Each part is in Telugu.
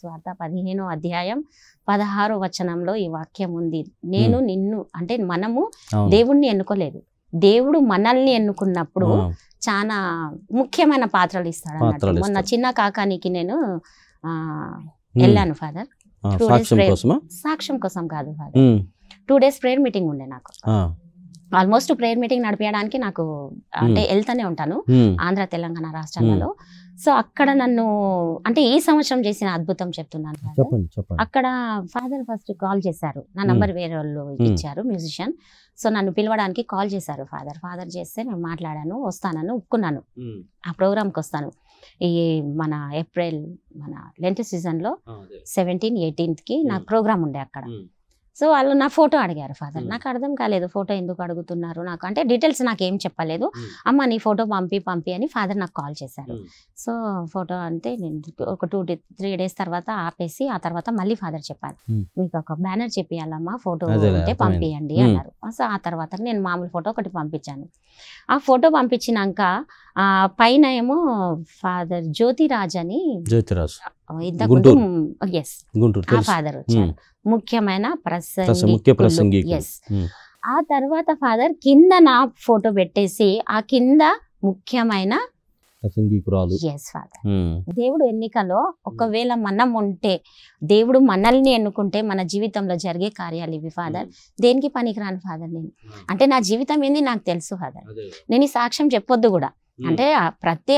సువార్త 15వ అధ్యాయం 16వ వచనంలో ఈ వాక్యం ఉంది. నేను నిన్ను అంటే మనము దేవుణ్ణి ఎన్నుకోలేదు, దేవుడు మనల్ని ఎన్నుకున్నప్పుడు చాలా ముఖ్యమైన పాత్రలు ఇస్తాడు అన్నట్టు. మొన్న చిన్న కాకానికి నేను వెళ్ళాను ఫాదర్, 2 days సాక్ష్యం కోసం కాదు ఫాదర్, 2 days ప్రేయర్ మీటింగ్ ఉండే నాకు. ఆల్మోస్ట్ ప్రేయర్ మీటింగ్ నడిపించడానికి నాకు అంటే వెళ్తానే ఉంటాను ఆంధ్ర తెలంగాణ రాష్ట్రాలలో. సో అక్కడ నన్ను అంటే ఈ సంవత్సరం చేసిన అద్భుతం చెప్తున్నాను. అక్కడ ఫాదర్ ఫస్ట్ కాల్ చేశారు, నా నంబర్ వేరే వాళ్ళు ఇచ్చారు మ్యూజిషియన్. సో నన్ను పిలవడానికి కాల్ చేశారు ఫాదర్ చేస్తే నేను మాట్లాడాను, వస్తానని ఒప్పుకున్నాను, ఆ ప్రోగ్రామ్కి వస్తాను. ఈ మన ఏప్రిల్ మన లెంట్ సీజన్లో 17, 18కి నాకు ప్రోగ్రామ్ ఉండే అక్కడ. సో వాళ్ళు నా ఫోటో అడిగారు ఫాదర్, నాకు అర్థం కాలేదు ఫోటో ఎందుకు అడుగుతున్నారు నాకు అంటే డీటెయిల్స్ నాకు ఏం చెప్పలేదు. అమ్మ నీ ఫోటో పంపి అని ఫాదర్ నాకు కాల్ చేశారు. సో ఫోటో అంటే నేను ఒక 2-3 days తర్వాత ఆపేసి ఆ తర్వాత మళ్ళీ ఫాదర్ చెప్పారు, మీకు ఒక బ్యానర్ చెప్పియాలమ్మా, ఫోటో ఉంటే పంపియండి అన్నారు. సో ఆ తర్వాత నేను మామూలు ఫోటో ఒకటి పంపించాను. ఆ ఫోటో పంపించినాక పైన ఏమో ఫాదర్ జ్యోతిరాజ్ అని ఇంతకుముందు ఆ ఫాదర్ వచ్చారు, ముఖ్యమైన ప్రసంగి. ఆ తర్వాత ఫాదర్ కింద నా ఫోటో పెట్టేసి ఆ కింద ముఖ్యమైన దేవుడు ఎన్నికలో ఒకవేళ మనం ఉంటే, దేవుడు మనల్ని ఎన్నుకుంటే మన జీవితంలో జరిగే కార్యాలు ఇవి ఫాదర్. దేనికి పనికిరాను ఫాదర్ నేను, అంటే నా జీవితం ఏంది నాకు తెలుసు ఫాదర్, నేను ఈ సాక్ష్యం చెప్పొద్దు కూడా. అంటే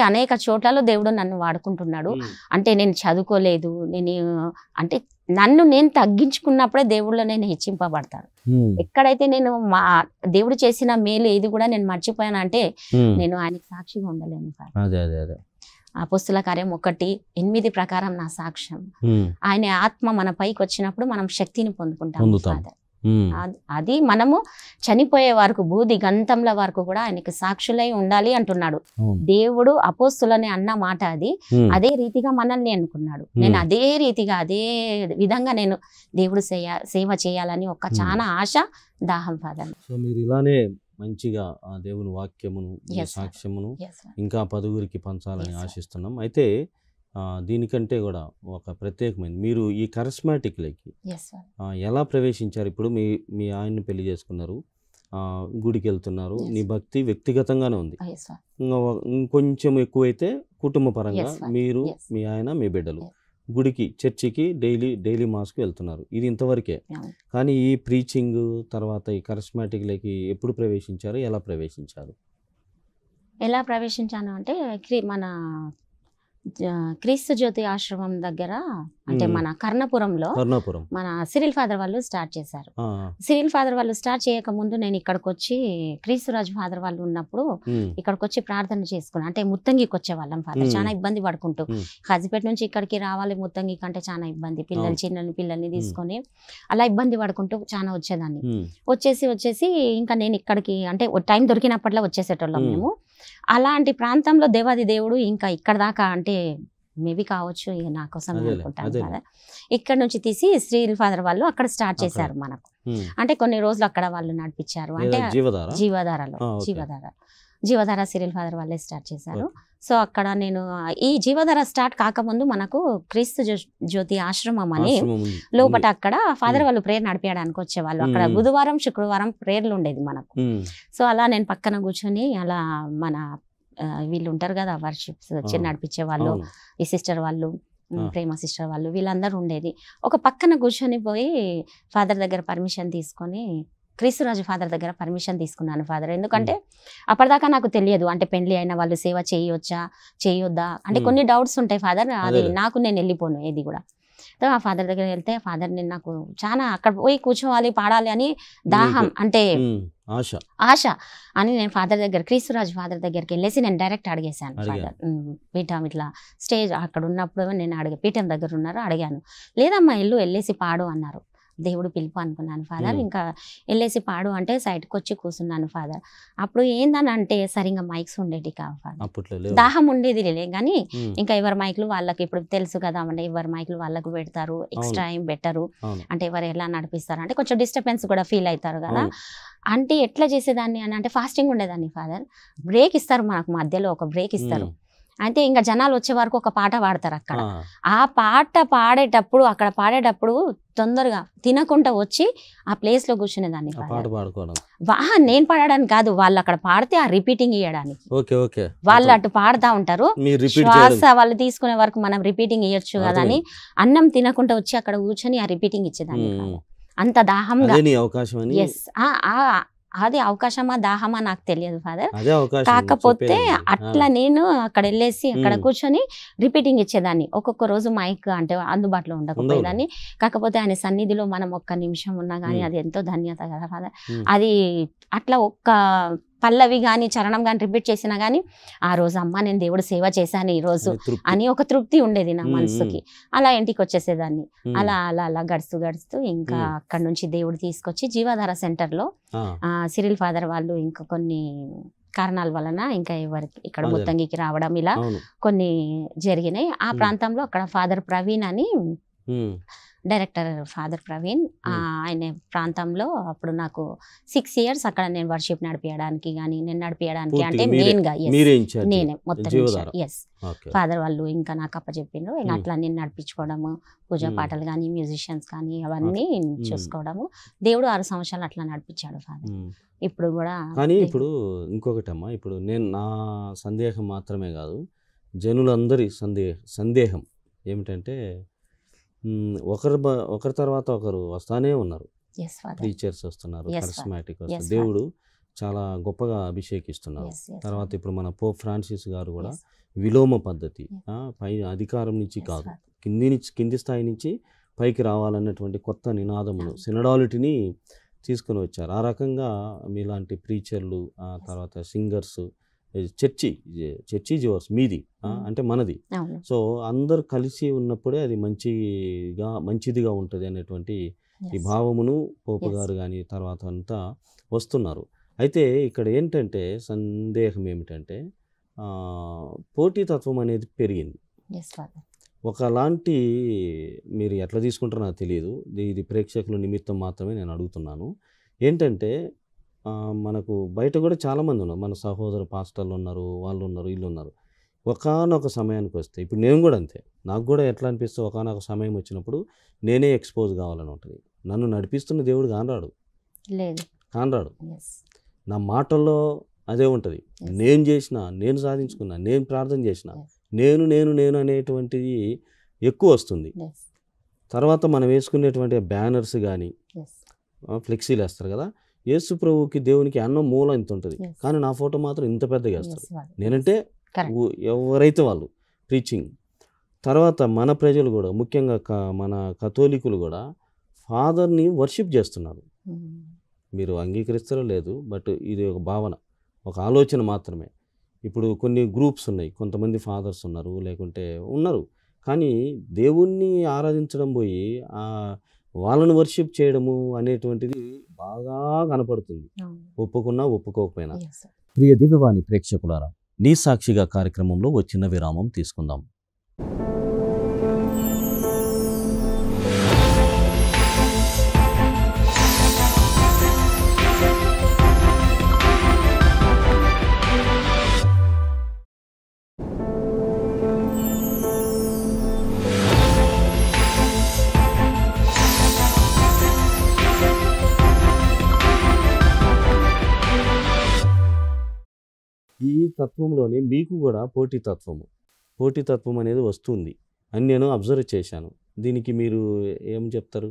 అనేక చోట్లలో దేవుడు నన్ను వాడుకుంటున్నాడు. అంటే నేను చదువుకోలేదు, అంటే నన్ను నేను తగ్గించుకున్నప్పుడే దేవుళ్ళో నేను హెచ్చింపబడతాను. ఎక్కడైతే నేను దేవుడు చేసిన మేలు ఏది కూడా నేను మర్చిపోయాను అంటే నేను ఆయనకి సాక్షిగా ఉండలేను. అపోస్తుల కార్యం 1:8 ప్రకారం నా సాక్ష్యం. ఆయన ఆత్మ మన పైకి వచ్చినప్పుడు మనం శక్తిని పొందుకుంటాం ఫాదర్. అది మనము చనిపోయే వరకు భూది గంతంల వరకు కూడా ఆయనకి సాక్షులై ఉండాలి అంటున్నాడు దేవుడు. అపోస్తులని అన్న మాట అది. అదే రీతిగా మనల్ని అనుకున్నాడు. నేను అదే రీతిగా అదే విధంగా నేను దేవుడు సేవ చేయాలని ఒక చాలా ఆశ, దాహం ఫాదర్. సో మీరు ఇలానే మంచిగా ఆ దేవుని వాక్యమును సాక్ష్యమును ఇంకా 10గురికి పంచాలని ఆశిస్తున్నాం. అయితే దీనికంటే కూడా ఒక ప్రత్యేకమైనది, మీరు ఈ కరిస్మాటిక్లకి ఎలా ప్రవేశించారు? ఇప్పుడు మీ ఆయన్ని పెళ్లి చేసుకున్నారు, గుడికి వెళ్తున్నారు, నీ భక్తి వ్యక్తిగతంగానే ఉంది. ఇంకొంచెం ఎక్కువైతే కుటుంబ పరంగా మీరు, మీ ఆయన, మీ బిడ్డలు గుడికి, చర్చికి డైలీ మాస్కి వెళ్తున్నారు. ఇది ఇంతవరకే. కానీ ఈ ప్రీచింగ్ తర్వాత ఈ కరిస్మాటిక్లకి ఎప్పుడు ప్రవేశించారు, ఎలా ప్రవేశించారు? ఎలా ప్రవేశించాను అంటే మన క్రీస్తు జ్యోతి ఆశ్రమం దగ్గర, అంటే మన కర్ణపురంలో మన సిరిల్ ఫాదర్ వాళ్ళు స్టార్ట్ చేశారు. సిరిల్ ఫాదర్ వాళ్ళు స్టార్ట్ చేయక ముందు నేను ఇక్కడికి వచ్చి, క్రీస్తురాజు ఫాదర్ వాళ్ళు ఉన్నప్పుడు ఇక్కడికి వచ్చి ప్రార్థన చేసుకున్నాను. అంటే ముత్తంగికి వచ్చేవాళ్ళం ఫాదర్, చాలా ఇబ్బంది పడుకుంటూ. హజిపేట నుంచి ఇక్కడికి రావాలి ముత్తంగి కంటే చాలా ఇబ్బంది, చిన్న పిల్లల్ని తీసుకొని అలా ఇబ్బంది పడుకుంటూ చాలా వచ్చేదాన్ని. వచ్చేసి ఇంకా నేను ఇక్కడికి అంటే టైం దొరికినప్పట్లో వచ్చేసేటోళ్ళం మేము. అలాంటి ప్రాంతంలో దేవాది దేవుడు ఇంకా ఇక్కడ దాకా అంటే మేబీ కావచ్చు, ఇక నా కోసం అనుకుంటాను కదా, ఇక్కడ నుంచి తీసి శ్రీల్ ఫాదర్ వాళ్ళు అక్కడ స్టార్ట్ చేశారు మనకు. అంటే కొన్ని రోజులు అక్కడ వాళ్ళు నడిపించారు. అంటే జీవధార సిరిల్ ఫాదర్ వాళ్ళే స్టార్ట్ చేశారు. సో అక్కడ నేను ఈ జీవధార స్టార్ట్ కాకముందు మనకు క్రీస్తు జ్యోతి ఆశ్రమం అని లోపల అక్కడ ఫాదర్ వాళ్ళు ప్రేయర్ నడిపించడానికి వచ్చేవాళ్ళు. అక్కడ బుధవారం శుక్రవారం ప్రేయర్లు ఉండేది మనకు. సో అలా నేను పక్కన కూర్చొని అలా మన వీళ్ళు ఉంటారు కదా వర్షిప్స్ వచ్చి నడిపించే వాళ్ళు, ఈ సిస్టర్ వాళ్ళు, ప్రేమ సిస్టర్ వాళ్ళు, వీళ్ళందరూ ఉండేది. ఒక పక్కన కూర్చొని పోయి ఫాదర్ దగ్గర పర్మిషన్ తీసుకొని, క్రీస్తురాజు ఫాదర్ దగ్గర పర్మిషన్ తీసుకున్నాను ఫాదర్. ఎందుకంటే అప్పటిదాకా నాకు తెలియదు అంటే పెళ్లి అయిన వాళ్ళు సేవ చేయొద్దా అంటే కొన్ని డౌట్స్ ఉంటాయి ఫాదర్. అది నాకు నేను వెళ్ళిపోను ఏది కూడా. ఆ ఫాదర్ దగ్గర వెళ్తే ఫాదర్ నేను నాకు చాలా అక్కడ పోయి కూర్చోవాలి, పాడాలి అని దాహం, అంటే ఆశ అని నేను ఫాదర్ దగ్గర, క్రీస్తురాజు ఫాదర్ దగ్గరికి వెళ్ళేసి నేను డైరెక్ట్ అడిగేశాను ఫాదర్. పీఠం ఇట్లా స్టేజ్ అక్కడ ఉన్నప్పుడు నేను పీఠం దగ్గర ఉన్నారు, అడిగాను. లేదమ్మా వెళ్ళేసి పాడు అన్నారు. దేవుడు పిలుపు అనుకున్నాను ఫాదర్. ఇంకా వెళ్ళేసి పాడు అంటే సైడ్కి వచ్చి కూర్చున్నాను ఫాదర్. అప్పుడు ఏందని అంటే సరిగ్గా మైక్స్ ఉండేది కాదు ఫాదర్, దాహం ఉండేది కానీ ఇంకా ఎవరి మైకులు వాళ్ళకి, ఇప్పుడు తెలుసు కదా అంటే ఎవరి మైకులు వాళ్ళకు పెడతారు, ఎక్స్ట్రా ఏం పెట్టరు, అంటే ఎవరు ఎలా నడిపిస్తారు అంటే కొంచెం డిస్టర్బెన్స్ కూడా ఫీల్ అవుతారు కదా. అంటే ఎట్లా చేసేదాన్ని అని అంటే ఫాస్టింగ్ ఉండేదాన్ని ఫాదర్. బ్రేక్ ఇస్తారు మనకు, మధ్యలో ఒక బ్రేక్ ఇస్తారు. అయితే ఇంకా జనాలు వచ్చే వరకు ఒక పాట పాడతారు అక్కడ. ఆ పాట పాడేటప్పుడు అక్కడ పాడేటప్పుడు తొందరగా తినకుండా వచ్చి ఆ ప్లేస్ లో కూర్చునేదాన్ని. నేను పాడడానికి కాదు, వాళ్ళు అక్కడ పాడితే ఆ రిపీటింగ్ ఇవ్వడానికి. వాళ్ళు అటు పాడుతూ ఉంటారు, శ్వాస వాళ్ళు తీసుకునే వరకు మనం రిపీటింగ్ ఇవ్వచ్చు కదా అని అన్నం తినకుండా వచ్చి అక్కడ కూర్చొని ఆ రిపీటింగ్ ఇచ్చేదాన్ని. అంత దాహంగా. అది అవకాశమా దాహమా నాకు తెలియదు ఫాదర్. కాకపోతే అట్లా నేను అక్కడ వెళ్ళేసి అక్కడ కూర్చొని రిపీటింగ్ ఇచ్చేదాన్ని. ఒక్కొక్క రోజు మైక్ అంటే అందుబాటులో ఉండకపోయేదాన్ని. కాకపోతే ఆయన సన్నిధిలో మనం ఒక్క నిమిషం ఉన్నా కానీ అది ఎంతో ధన్యత కదా ఫాదర్. అది అట్లా ఒక్క పల్లవి కానీ చరణం కానీ రిపీట్ చేసినా కానీ ఆ రోజు అమ్మ నేను దేవుడు సేవ చేశాను ఈ రోజు అని ఒక తృప్తి ఉండేది నా మనసుకి. అలా ఇంటికి వచ్చేసేదాన్ని. అలా అలా అలా గడుస్తూ ఇంకా అక్కడ నుంచి దేవుడు తీసుకొచ్చి జీవాధార సెంటర్లో సిరిల్ ఫాదర్ వాళ్ళు ఇంకా కొన్ని కారణాల వలన ఇంకా ఎవరికి ఇక్కడ ముత్తంగికి రావడం ఇలా కొన్ని జరిగినాయి. ఆ ప్రాంతంలో అక్కడ ఫాదర్ ప్రవీణ్ అని డైరెక్టర్ ఫాదర్ ప్రవీణ్ ఆయన ప్రాంతంలో అప్పుడు నాకు 6 years అక్కడ నేను వర్షిప్ నడిపించడానికి కానీ నేను నడిపించడానికి అంటే మెయిన్గా నేనే మొత్తం ఫాదర్ వాళ్ళు ఇంకా నాకు అప్పచెప్పిండ్రు. ఇంకా అట్లా నేను నడిపించుకోవడము, పూజా పాటలు కానీ మ్యూజిషియన్స్ కానీ అవన్నీ చూసుకోవడము. దేవుడు 6 సంవత్సరాలు అట్లా నడిపించాడు ఫాదర్. ఇప్పుడు కూడా కానీ ఇప్పుడు ఇంకొకటమ్మా, ఇప్పుడు నేను నా సందేహం మాత్రమే కాదు, జనులందరి సందేహం ఏమిటంటే ఒకరి తర్వాత ఒకరు వస్తానే ఉన్నారు. టీచర్స్ వస్తున్నారు, కరిస్మాటిక్ వస్తున్నారు, దేవుడు చాలా గొప్పగా అభిషేకిస్తున్నారు. తర్వాత ఇప్పుడు మన పోప్ ఫ్రాన్సిస్ గారు కూడా విలోమ పద్ధతి, పై అధికారం నుంచి కాదు కింది స్థాయి నుంచి పైకి రావాలన్నటువంటి కొత్త నినాదములు సినడాలిటీని తీసుకుని వచ్చారు. ఆ రకంగా మీలాంటి ప్రీచర్లు, తర్వాత సింగర్స్, చర్చి జివర్స్ మీది అంటే మనది, సో అందరు కలిసి ఉన్నప్పుడే అది మంచిదిగా ఉంటుంది అనేటువంటి ఈ భావమును పోపు గారు కానీ తర్వాత అంతా వస్తున్నారు. అయితే ఇక్కడ ఏంటంటే సందేహం ఏమిటంటే పోటీతత్వం అనేది పెరిగింది. ఒకలాంటి మీరు ఎట్లా తీసుకుంటారో నాకు తెలియదు, ఇది ప్రేక్షకుల నిమిత్తం మాత్రమే నేను అడుగుతున్నాను. ఏంటంటే మనకు బయట కూడా చాలామంది ఉన్నారు, మన సహోదర పాస్టర్లు ఉన్నారు, వాళ్ళు ఉన్నారు, వీళ్ళు ఉన్నారు. ఒకానొక సమయానికి వస్తే ఇప్పుడు నేను కూడా అంతే, నాకు కూడా ఎట్లా అనిపిస్తే ఒకానొక సమయం వచ్చినప్పుడు నేనే ఎక్స్పోజ్ కావాలని ఉంటుంది. నన్ను నడిపిస్తున్న దేవుడు కానరాడు, నా మాటల్లో అదే ఉంటుంది. నేను చేసిన, నేను సాధించుకున్నా, నేను ప్రార్థన చేసిన, నేను అనేటువంటిది ఎక్కువ వస్తుంది. తర్వాత మనం వేసుకునేటువంటి బ్యానర్స్ కానీ ఫ్లెక్సీలు వేస్తారు కదా, యేసు ప్రభువుకి దేవునికి అన్నం మూల ఇంత ఉంటుంది, కానీ నా ఫోటో మాత్రం ఇంత పెద్దగా వేస్తారు. నేనంటే ఎవరైతే వాళ్ళు ప్రీచింగ్. తర్వాత మన ప్రజలు కూడా ముఖ్యంగా మన కథోలికులు కూడా ఫాదర్ని వర్షిప్ చేస్తున్నారు. మీరు అంగీకరిస్తారో లేదు, బట్ ఇది ఒక భావన, ఒక ఆలోచన మాత్రమే. ఇప్పుడు కొన్ని గ్రూప్స్ ఉన్నాయి, కొంతమంది ఫాదర్స్ ఉన్నారు, లేకుంటే ఉన్నారు, కానీ దేవుణ్ణి ఆరాధించడం పోయి వాళ్ళని వర్షిప్ చేయడము అనేటువంటిది బాగా కనపడుతుంది, ఒప్పుకున్నా ఒప్పుకోకపోయినా. ప్రియ దివ్యవాణి ప్రేక్షకులారా, నీ సాక్షిగా కార్యక్రమంలో ఓ చిన్న విరామం తీసుకుందాం. ఈ తత్వంలోనే మీకు కూడా పోటీతత్వం అనేది వస్తుంది అని నేను అబ్జర్వ్ చేశాను. దీనికి మీరు ఏం చెప్తారు,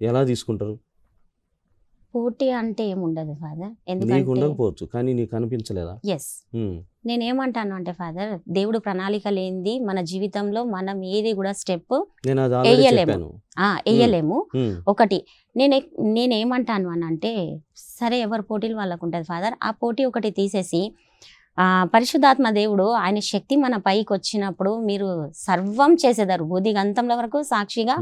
ఎలా తీసుకుంటారు? పోటీ అంటే ఏముండదు ఫాదర్, నీకు ఉండకపోవచ్చు కానీ నీకు అనిపించలేదా? నేనేమంటాను అంటే ఫాదర్, దేవుడు ప్రణాళిక లేనిది మన జీవితంలో మనం ఏది కూడా స్టెప్ వేయలేము. ఒకటి నేనేమంటాను అని అంటే, సరే ఎవరు పోటీలు వాళ్ళకు ఉంటుంది ఫాదర్, ఆ పోటీ ఒకటి తీసేసి పరిశుద్ధాత్మ దేవుడు ఆయన శక్తి మన పైకి వచ్చినప్పుడు మీరు సర్వం చేసేదారు, బుద్ధిగంతంలో వరకు సాక్షిగా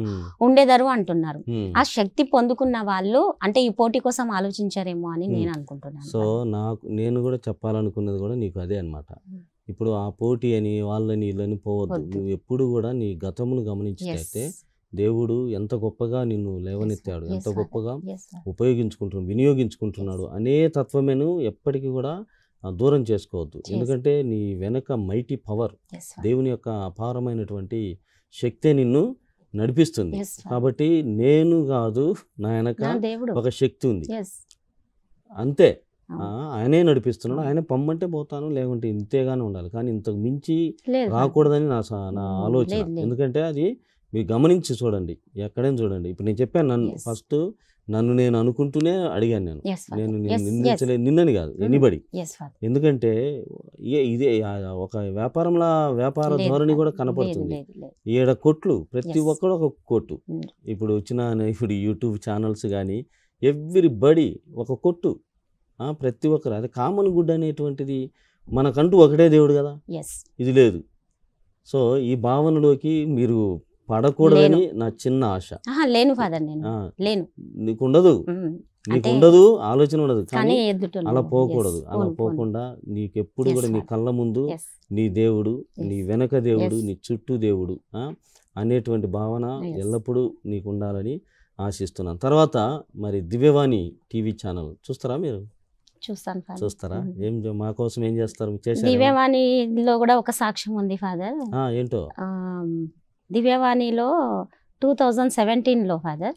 ఉండేదారు అంటున్నారు. ఆ శక్తి పొందుకున్న వాళ్ళు అంటే ఈ పోటీ కోసం ఆలోచించారేమో అని నేను అనుకుంటున్నాను. సో నేను కూడా చెప్పాలనుకున్నది కూడా నీకు అదే అన్నమాట. ఇప్పుడు ఆ పోటీ అని వాళ్ళని వీళ్ళని పోవద్దు. నువ్వు ఎప్పుడు కూడా నీ గతమును గమనించితే దేవుడు ఎంత గొప్పగా నిన్ను లేవనెత్తాడు, ఎంత గొప్పగా వినియోగించుకుంటున్నాడు అనే తత్వమేను ఎప్పటికీ కూడా దూరం చేసుకోవద్దు. ఎందుకంటే నీ వెనక మైటీ పవర్, దేవుని యొక్క అపారమైనటువంటి శక్తే నిన్ను నడిపిస్తుంది. కాబట్టి నేను కాదు, నా వెనక ఒక శక్తి ఉంది అంతే. ఆయనే నడిపిస్తున్నాడు, ఆయన పొమ్మంటే పోతాను, లేకుంటే ఇంతేగానే ఉండాలి. కానీ ఇంతకు మించి రాకూడదని నా ఆలోచన. ఎందుకంటే అది మీరు గమనించి చూడండి, ఎక్కడైనా చూడండి. ఇప్పుడు నేను చెప్పాను, నన్ను నేను అనుకుంటూనే అడిగాను. నేను నిందించలేదు, నిన్నని కాదు, ఎనీబడి. ఎందుకంటే ఇదే ఒక వ్యాపార ధోరణి కూడా కనపడుతుంది. 7 కోట్లు, ప్రతి ఒక్కడు ఒక కొట్టు. ఇప్పుడు ఇప్పుడు యూట్యూబ్ ఛానల్స్ కానీ ఎవ్రీబడి ఒక కొట్టు, ప్రతి ఒక్కరు. అది కామన్ గుడ్ అనేటువంటిది మనకంటూ ఒకటే దేవుడు కదా, ఇది లేదు. సో ఈ భావనలోకి మీరు పడకూడదని నా చిన్న ఆశ. లేను ఫాదర్, నేను లేను. నీకుండదు ఆలోచన ఉండదు, కానీ అలా పోకూడదు. అలా పోకుండా నీకెప్పుడు కూడా నీ కళ్ళ ముందు నీ దేవుడు, నీ వెనక దేవుడు, నీ చుట్టూ దేవుడు అనేటువంటి భావన ఎల్లప్పుడూ నీకు ఉండాలని ఆశిస్తున్నాను. తర్వాత మరి దివ్యవాణి టీవీ ఛానల్ చూస్తారా మీరు? చూస్తారా? ఏం మా కోసం ఏం చేస్తారు? దివ్యవాణిలో కూడా ఒక సాక్ష్యం ఉంది ఫాదర్. ఏంటో? దివ్యవాణిలో 2017లో ఫాదర్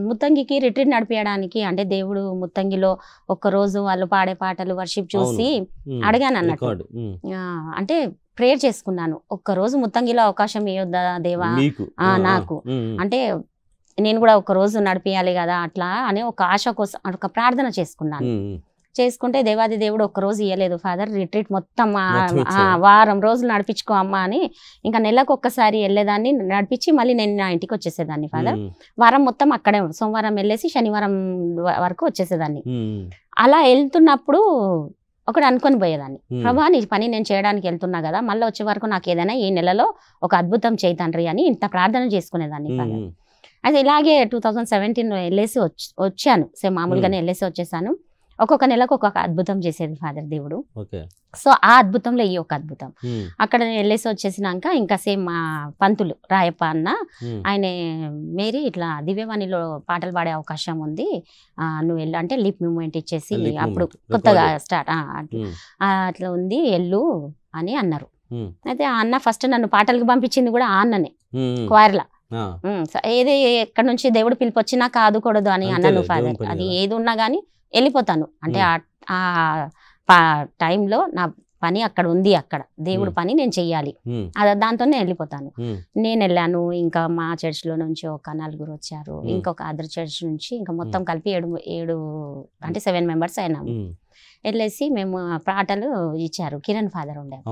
ముత్తంగికి రిట్రీట్ నడిపించడానికి, అంటే దేవుడు ముత్తంగిలో ఒక్కరోజు వాళ్ళు పాడే పాటలు వర్షిప్ చూసి అడిగాను అన్నట్టు. అంటే ప్రేయర్ చేసుకున్నాను, ఒక్కరోజు ముత్తంగిలో అవకాశం ఇవ్వద్దా దేవా నాకు, అంటే నేను కూడా ఒక రోజు నడిపియాలి కదా అట్లా అని ఒక ఆశ కోసం ఒక ప్రార్థన చేసుకున్నాను. చేసుకుంటే దేవాది దేవుడు ఒక్కరోజు ఇవ్వలేదు ఫాదర్, రిట్రీట్ మొత్తం వారం రోజులు నడిపించుకో అమ్మా అని. ఇంకా నెలకు ఒక్కసారి వెళ్ళేదాన్ని, నడిపించి మళ్ళీ నేను నా ఇంటికి వచ్చేసేదాన్ని ఫాదర్. వారం మొత్తం అక్కడే, సోమవారం వెళ్ళేసి శనివారం వరకు వచ్చేసేదాన్ని. అలా వెళ్తున్నప్పుడు ఒకటి అనుకొని పోయేదాన్ని, ప్రభా నీ పని నేను చేయడానికి వెళ్తున్నా కదా, మళ్ళీ వచ్చే వరకు నాకు ఏదైనా ఈ నెలలో ఒక అద్భుతం చేయి తండ్రి అని ఇంత ప్రార్థన చేసుకునేదాన్ని ఫాదర్. అయితే ఇలాగే 2017 వెళ్ళేసి వచ్చాను, సేమ్ మామూలుగానే వెళ్ళేసి వచ్చేసాను. ఒక్కొక్క నెలకు ఒక్కొక్క అద్భుతం చేసేది ఫాదర్ దేవుడు. సో ఆ అద్భుతంలో ఈ ఒక అద్భుతం అక్కడ వెళ్ళేసి వచ్చేసినాక ఇంకా సేమ్ మా పంతులు రాయప్ప అన్న, ఆయన మేరీ ఇట్లా దివ్యవాణిలో పాటలు పాడే అవకాశం ఉంది, నువ్వు వెళ్ళు అంటే లిప్ మూమెంట్ ఇచ్చేసి, అప్పుడు కొత్తగా స్టార్ట్ అట్లా ఉంది వెళ్ళు అని అన్నారు. అయితే ఆ అన్న ఫస్ట్ నన్ను పాటలకు పంపించింది కూడా ఆ అన్ననే, క్వైర్లా. ఏది ఎక్కడి నుంచి దేవుడు పిలిపి వచ్చినా కాదుకూడదు అని అన్నాను ఫాదర్. అది ఏది ఉన్నా కానీ వెళ్ళిపోతాను, అంటే ఆ టైంలో నా పని అక్కడ ఉంది, అక్కడ దేవుడు పని నేను చెయ్యాలి, దాంతోనే వెళ్ళిపోతాను. నేను వెళ్ళాను, ఇంకా మా చర్చ్లో నుంచి ఒక 4 వచ్చారు, ఇంకొక అదర్ చర్చ్ నుంచి ఇంకా మొత్తం కలిపి 7 అంటే 7 మెంబర్స్ అయినాము. వెళ్ళేసి మేము పాటలు ఇచ్చారు, కిరణ్ ఫాదర్ ఉండేది.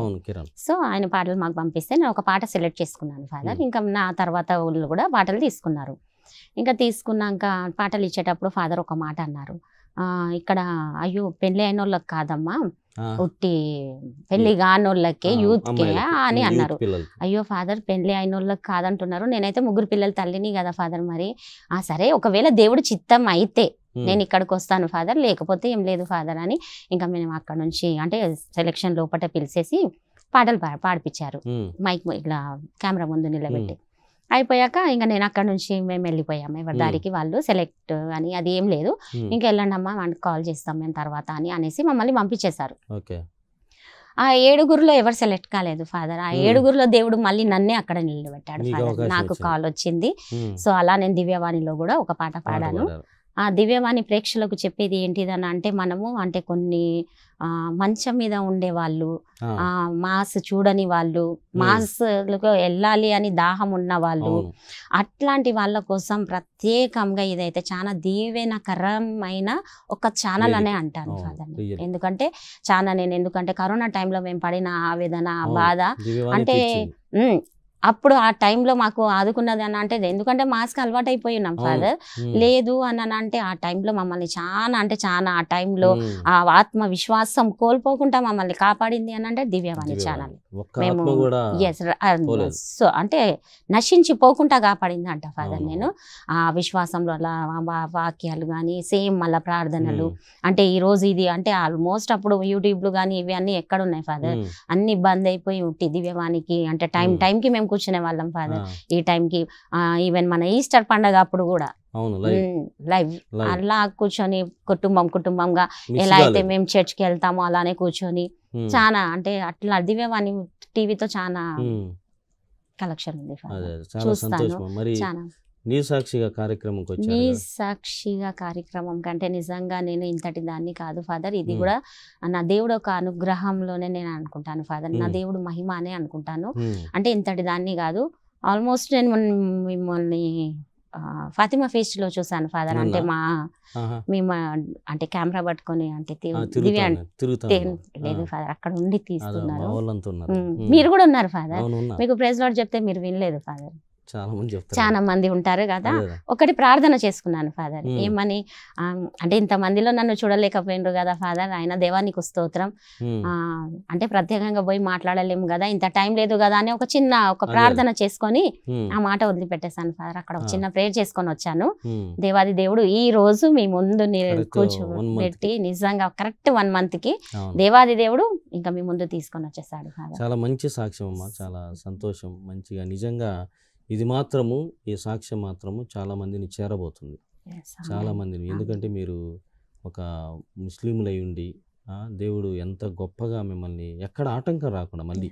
సో ఆయన పాటలు మాకు పంపిస్తే నేను ఒక పాట సెలెక్ట్ చేసుకున్నాను ఫాదర్. ఇంకా నా తర్వాత వాళ్ళు కూడా పాటలు తీసుకున్నారు. ఇంకా తీసుకున్నాక పాటలు ఇచ్చేటప్పుడు ఫాదర్ ఒక మాట అన్నారు, ఇక్కడ అయ్యో పెళ్లి అయిన వాళ్ళకి కాదమ్మా, ఉట్టి పెళ్లి కానోళ్ళకే యూత్కే అని అన్నారు. అయ్యో ఫాదర్ పెళ్లి అయిన వాళ్ళకి కాదంటున్నారు, నేనైతే 3 పిల్లల తల్లిని కదా ఫాదర్. మరి సరే ఒకవేళ దేవుడు చిత్తం అయితే నేను ఇక్కడికి వస్తాను ఫాదర్, లేకపోతే ఏం లేదు ఫాదర్ అని ఇంకా మేము అక్కడ నుంచి అంటే సెలెక్షన్ లోపల పిలిచేసి పాటలు పాడిపించారు, మైక్ ఇట్లా కెమెరా ముందు నిలబెట్టి. అయిపోయాక ఇంకా నేను అక్కడ నుంచి మేము వెళ్ళిపోయాము, ఎవరి దారికి వాళ్ళు, సెలెక్ట్ అని అది ఏం లేదు, ఇంకా వెళ్ళండి అమ్మా మనకి కాల్ చేస్తాం మేము తర్వాత అని అనేసి మమ్మల్ని పంపించేశారు. ఆ 7గురిలో ఎవరు సెలెక్ట్ కాలేదు ఫాదర్. ఆ 7గురిలో దేవుడు మళ్ళీ నన్నే అక్కడ నిలబెట్టాడు ఫాదర్, నాకు కాల్ వచ్చింది. సో అలా నేను దివ్యవాణిలో కూడా ఒక పాట పాడాను. ఆ దివ్యవాణి ప్రేక్షకులకు చెప్పేది ఏంటిదని అంటే, మనము అంటే కొన్ని మంచం మీద ఉండే వాళ్ళు, మాస్ చూడని వాళ్ళు, మాస్లకు వెళ్ళాలి అని దాహం ఉన్న వాళ్ళు, అట్లాంటి వాళ్ళ కోసం ప్రత్యేకంగా ఇదైతే చాలా దీవెనకరమైన ఒక ఛానల్ అనే అంటాను ఫాదర్. ఎందుకంటే ఎందుకంటే కరోనా టైంలో మేము పడిన ఆవేదన, బాధ, అంటే అప్పుడు ఆ టైంలో మాకు ఆదుకున్నది అని అంటే, ఎందుకంటే మాస్క్ అలవాటు అయిపోయి ఉన్నాం ఫాదర్, లేదు అని అంటే ఆ టైంలో మమ్మల్ని చాలా అంటే చాలా ఆ టైంలో ఆ ఆత్మవిశ్వాసం కోల్పోకుండా మమ్మల్ని కాపాడింది అని అంటే దివ్యవాణి ఛానల్. మేము సో అంటే నశించిపోకుండా కాపాడింది అంట ఫాదర్. నేను ఆ విశ్వాసంలో అలా వాక్యాలు కానీ సేమ్ మళ్ళీ ప్రార్థనలు, అంటే ఈ రోజు ఇది అంటే ఆల్మోస్ట్ అప్పుడు యూట్యూబ్లు కానీ ఇవి అన్ని ఎక్కడ ఉన్నాయి ఫాదర్, అన్ని బంద్ అయిపోయి ఉట్టి దివ్యవాణికి అంటే టైంకి మేము కూర్చునే వాళ్ళం ఫాదర్ ఈ టైంకి. ఈవెన్ మన ఈస్టర్ పండగ అప్పుడు కూడా లైవ్ అలా కూర్చొని కుటుంబంగా ఎలా అయితే మేము చర్చ్కి వెళ్తామో అలానే కూర్చొని చాలా అంటే అట్లా దివ్యవాణి టీవీతో చాలా కలెక్షన్ ఉంది చూస్తాను. చాలా నీ సాక్షిగా కార్యక్రమం కంటే నిజంగా నేను ఇంతటి దాన్ని కాదు ఫాదర్. ఇది కూడా నా దేవుడు ఒక అనుగ్రహంలోనే నేను అనుకుంటాను ఫాదర్. నా దేవుడు మహిమ అనే అనుకుంటాను. అంటే ఇంతటి దాన్ని కాదు. ఆల్మోస్ట్ నేను మిమ్మల్ని ఫాతిమా ఫీస్ట్ లో చూసాను ఫాదర్. అంటే మేము అంటే కెమెరా పట్టుకొని అంటే లేదు ఫాదర్, అక్కడ ఉండి తీస్తున్నారు. మీరు కూడా ఉన్నారు ఫాదర్. మీకు ప్రైజ్ లార్డ్ చెప్తే మీరు వినలేదు ఫాదర్. చాలా మంది ఉంటారు కదా. ఒకటి ప్రార్థన చేసుకున్నాను ఫాదర్. ఏమని అంటే ఇంతమందిలో నన్ను చూడలేకపోయినరు కదా ఫాదర్. ఆయన దేవానికి స్తోత్రం. అంటే ప్రత్యేకంగా పోయి మాట్లాడలేము కదా, ఇంత టైం లేదు కదా అని ఒక ప్రార్థన చేసుకొని ఆ మాట వదిలిపెట్టేశాను ఫాదర్. అక్కడ ఒక చిన్న ప్రేయర్ చేసుకొని వచ్చాను. దేవాది దేవుడు ఈ రోజు మీ ముందు కూర్చోబెట్టి నిజంగా కరెక్ట్ 1 month కి దేవాది దేవుడు ఇంకా మీ ముందు తీసుకొని వచ్చేసాడు ఫాదర్. చాలా మంచి సాక్ష్యం అమ్మా, చాలా సంతోషం. మంచిగా నిజంగా ఇది మాత్రము, ఈ సాక్ష్యం మాత్రము చాలా మందిని చేరబోతుంది, చాలా మందిని. ఎందుకంటే మీరు ఒక ముస్లింలై ఉండి దేవుడు ఎంత గొప్పగా మిమ్మల్ని ఎక్కడ ఆటంకం రాకుండా మళ్ళీ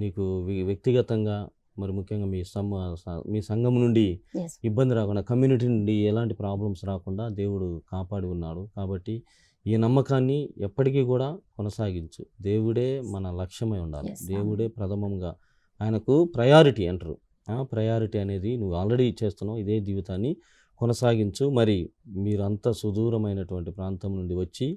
నీకు వ్యక్తిగతంగా మరి ముఖ్యంగా మీ సంఘం నుండి ఇబ్బంది రాకుండా, కమ్యూనిటీ నుండి ఎలాంటి ప్రాబ్లమ్స్ రాకుండా దేవుడు కాపాడి ఉన్నాడు. కాబట్టి ఈ నమ్మకాన్ని ఎప్పటికీ కూడా కొనసాగించు. దేవుడే మన లక్ష్యమై ఉండాలి, దేవుడే ప్రథమంగా, ఆయనకు ప్రయారిటీ అంటారు. ప్రయారిటీ అనేది నువ్వు ఆల్రెడీ చేస్తున్నావు. ఇదే జీవితాన్ని కొనసాగించు. మరి మీరంతా సుదూరమైనటువంటి ప్రాంతం నుండి వచ్చి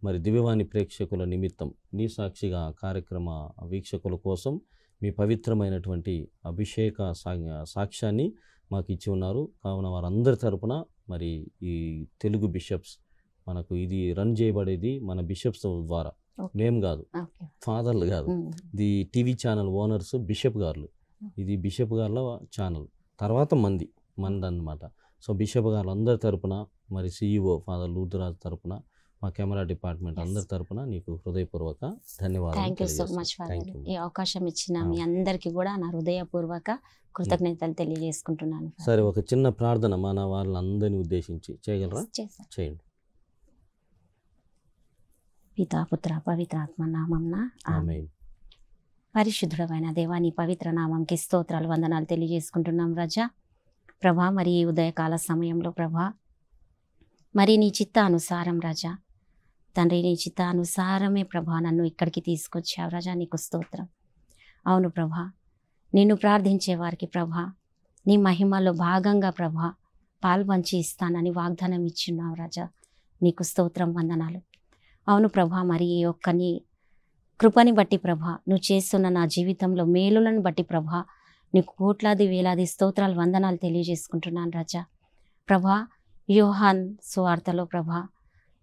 మరి దివ్యవాణి ప్రేక్షకుల నిమిత్తం నీ సాక్షిగా కార్యక్రమ వీక్షకుల కోసం మీ పవిత్రమైనటువంటి అభిషేక సాక్ష్యాన్ని మాకు ఇచ్చి ఉన్నారు. కావున వారందరి తరపున మరి ఈ తెలుగు బిషప్స్, మనకు ఇది రన్ చేయబడేది మన బిషప్స్ ద్వారా, మేము కాదు, ఫాదర్లు కాదు, ఇది టీవీ ఛానల్ ఓనర్స్ బిషప్ గారు. ఇది బిషప్ గారుల ఛానల్, తర్వాత మందన్నమాట. సో బిషప్ గారు అందరి తరపున, మరి CEO ఫాదర్ లూథరాజ్ తరపున, మా కెమెరా డిపార్ట్మెంట్ అందరి తరపున నీకు హృదయపూర్వక ధన్యవాదాలు. Thank you so much father. ఈ అవకాశం ఇచ్చిన మీ అందరికీ కూడా నా హృదయపూర్వక కృతజ్ఞతలు తెలియజేసుకుంటున్నాను. సరే, ఒక చిన్న ప్రార్థన మన వాళ్ళందరినీ ఉద్దేశించి చేయగలరా? చేయండి. పితా పుత్ర పవిత్రాత్మ నామమున ఆమేన్. పరిశుద్ధుడమైన దేవా, నీ పవిత్ర నామంకి స్తోత్రాలు, వందనాలు తెలియజేసుకుంటున్నాం రాజా. ప్రభా, మరి ఈ ఉదయకాల సమయంలో ప్రభా, మరి నీ చిత్తానుసారం రాజా తండ్రి, నీ చిత్తానుసారమే ప్రభా నన్ను ఇక్కడికి తీసుకొచ్చావు రాజా, నీకు స్తోత్రం. అవును ప్రభా, నిన్ను ప్రార్థించే వారికి ప్రభా నీ మహిమలో భాగంగా ప్రభా పాల్పంచి ఇస్తానని వాగ్దానం ఇచ్చున్నావు రాజా, నీకు స్తోత్రం, వందనాలు. అవును ప్రభా, మరి ఈ యొక్క నీ కృపని బట్టి ప్రభా, నువ్వు చేస్తున్న నా జీవితంలో మేలులను బట్టి ప్రభా నీకు కోట్లాది వేలాది స్తోత్రాలు, వందనాలు తెలియజేసుకుంటున్నాను రాజా. ప్రభా, యోహాన్ సువార్తలో ప్రభా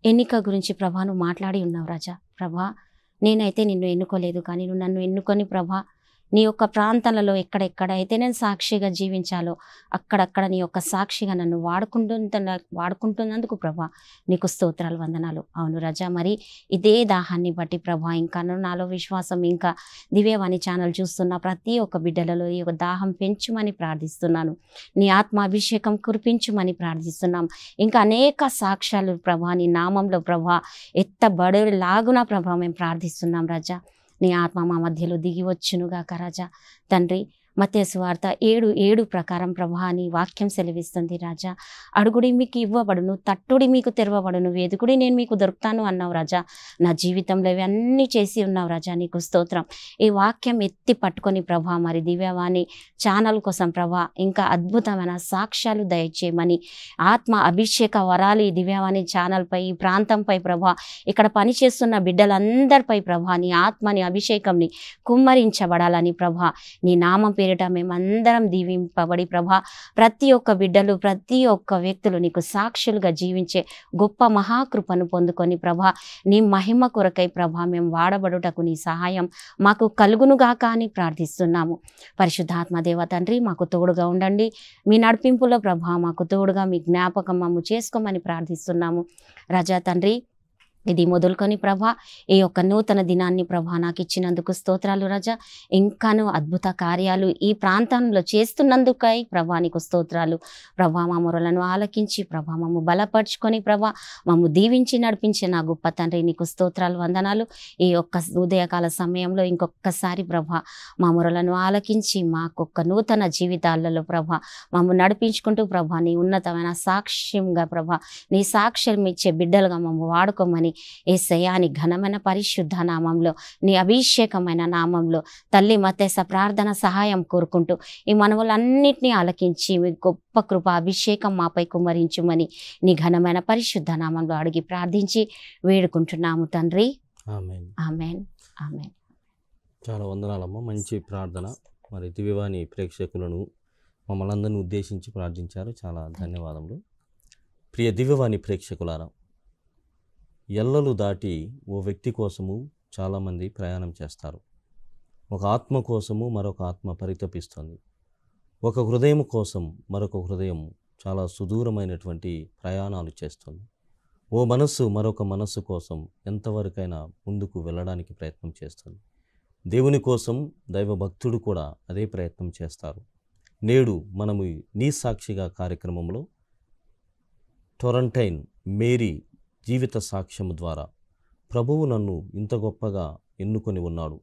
ఎన్నిక గురించి ప్రభా నువ్వు మాట్లాడి ఉన్నావు రాజా. ప్రభా, నేనైతే నిన్ను ఎన్నుకోలేదు, కానీ నువ్వు నన్ను ఎన్నుకొని ప్రభా నీ యొక్క ప్రాంతాలలో ఎక్కడెక్కడైతే నేను సాక్షిగా జీవించాలో అక్కడక్కడ నీ యొక్క సాక్షిగా నన్ను వాడుకుంటున్నందుకు ప్రభా నీకు స్తోత్రాలు, వందనాలు. అవును రాజా, మరి ఇదే దాహాన్ని బట్టి ప్రభా ఇంకా నాలో విశ్వాసం, ఇంకా దివ్యవాణి ఛానల్ చూస్తున్న ప్రతి ఒక్క బిడ్డలలో ఈ యొక్క దాహం పెంచుమని ప్రార్థిస్తున్నాను. నీ ఆత్మాభిషేకం కురిపించుమని ప్రార్థిస్తున్నాం. ఇంకా అనేక సాక్ష్యాలు ప్రభా నీ నామంలో ప్రభా ఎత్తబడేలాగున ప్రభా మేము ప్రార్థిస్తున్నాం రాజా. నీ ఆత్మ మా మధ్యలో దిగి వచ్చునుగాక రాజా. తండ్రి, మత్తయి సువార్త 7:7 ప్రకారం ప్రభా నీ వాక్యం సెలవిస్తుంది రాజా. అడుగుడి మీకు ఇవ్వబడును, తట్టుడి మీకు తెరవబడును, వెదుకుడి నేను మీకు దొరుకుతాను అన్నావు రాజా. నా జీవితంలో ఇవన్నీ చేసి ఉన్నావు రాజా, నీకు స్తోత్రం. ఈ వాక్యం ఎత్తి పట్టుకొని ప్రభా మరి దివ్యవాణి ఛానల్ కోసం ప్రభా ఇంకా అద్భుతమైన సాక్ష్యాలు దయచేయమని, ఆత్మ అభిషేక వరాలు ఈ దివ్యవాణి ఛానల్పై, ఈ ప్రాంతంపై ప్రభా ఇక్కడ పనిచేస్తున్న బిడ్డలందరిపై ప్రభా నీ ఆత్మని అభిషేకంని కుమ్మరించబడాలని ప్రభా నీ నామం పేరిట మేమందరం దీవింపబడి ప్రభా ప్రతి ఒక్క బిడ్డలు, ప్రతి ఒక్క వ్యక్తులు నీకు సాక్షులుగా జీవించే గొప్ప మహాకృపను పొందుకొని ప్రభా నీ మహిమ కొరకై ప్రభా మేము వాడబడుటకు నీ సహాయం మాకు కలుగునుగాక అని ప్రార్థిస్తున్నాము. పరిశుద్ధాత్మ దేవ తండ్రి, మాకు తోడుగా ఉండండి. మీ నడిపింపులో ప్రభా మాకు తోడుగా మీ జ్ఞాపకం మమ్ము చేసుకోమని ప్రార్థిస్తున్నాము రాజా. తండ్రి, ఇది మొదలుకొని ప్రభా ఈ యొక్క నూతన దినాన్ని ప్రభా నాకు ఇచ్చినందుకు స్తోత్రాలు రాజా. ఇంకాను అద్భుత కార్యాలు ఈ ప్రాంతంలో చేస్తున్నందుకై ప్రభా నీకు స్తోత్రాలు. ప్రభా మా మొరలను ఆలకించి ప్రభా మమ్ము బలపరుచుకొని ప్రభా మమ్ము దీవించి నడిపించే నా గొప్ప తండ్రి నీకు స్తోత్రాలు, వందనాలు. ఈ యొక్క ఉదయకాల సమయంలో ఇంకొకసారి ప్రభా మా మొరలను ఆలకించి మాకొక్క నూతన జీవితాలలో ప్రభా మమ్ము నడిపించుకుంటూ ప్రభా నీ ఉన్నతమైన సాక్ష్యంగా ప్రభా నీ సాక్ష్యం ఇచ్చే బిడ్డలుగా మమ్ము వాడుకోమని యేసయ్యా నీ ఘనమైన పరిశుద్ధ నామంలో నీ అభిషేకమైన నామంలో తల్లి మత్తేస ప్రార్థన సహాయం కోరుకుంటూ ఈ మనవులన్నిటినీ ఆలకించి మీ గొప్ప కృప అభిషేకం మాపై కుమ్మరించుమని నీ ఘనమైన పరిశుద్ధ నామంలో అడిగి ప్రార్థించి వేడుకుంటున్నాము తండ్రి. ఆమేన్. ఆమేన్. ఆమేన్. చాలా వందనాలమ్మ, మంచి ప్రార్థన. మరి దివ్యవాణి ప్రేక్షకులను మమ్మల్ని అందరినీ ఉద్దేశించి ప్రార్థించారు. చాలా ధన్యవాదములు. ప్రియ దివ్యవాణి ప్రేక్షకులారా, ఎల్లలు దాటి ఓ వ్యక్తి కోసము చాలామంది ప్రయాణం చేస్తారు. ఒక ఆత్మ కోసము మరొక ఆత్మ పరితపిస్తుంది. ఒక హృదయం కోసం మరొక హృదయం చాలా సుదూరమైనటువంటి ప్రయాణాలు చేస్తుంది. ఓ మనస్సు మరొక మనస్సు కోసం ఎంతవరకైనా ముందుకు వెళ్ళడానికి ప్రయత్నం చేస్తుంది. దేవుని కోసం దైవభక్తుడు కూడా అదే ప్రయత్నం చేస్తారు. నేడు మనము నీ సాక్షిగా కార్యక్రమంలో టొరంటైన్ మేరీ జీవిత సాక్ష్యము ద్వారా ప్రభువు నన్ను ఇంత గొప్పగా ఎన్నుకొని ఉన్నాడు,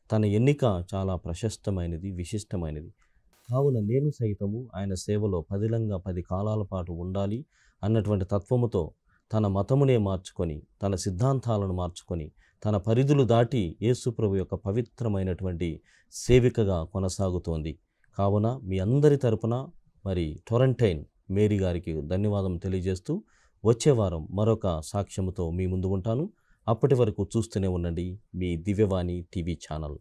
తన ఎన్నిక చాలా ప్రశస్తమైనది, విశిష్టమైనది, కావున నేను సైతము ఆయన సేవలో పదిలంగా 10 కాలాల పాటు ఉండాలి అన్నటువంటి తత్వముతో తన మతమునే మార్చుకొని, తన సిద్ధాంతాలను మార్చుకొని, తన పరిధులు దాటి యేసు ప్రభు యొక్క పవిత్రమైనటువంటి సేవికగా కొనసాగుతోంది. కావున మీ అందరి తరపున మరి టొరంటైన్ మేరీ గారికి ధన్యవాదం తెలియజేస్తూ వచ్చే వారం మరొక సాక్ష్యముతో మీ ముందు ఉంటాను. అప్పటి వరకు చూస్తూనే ఉండండి మీ దివ్యవాణి టీవీ ఛానల్.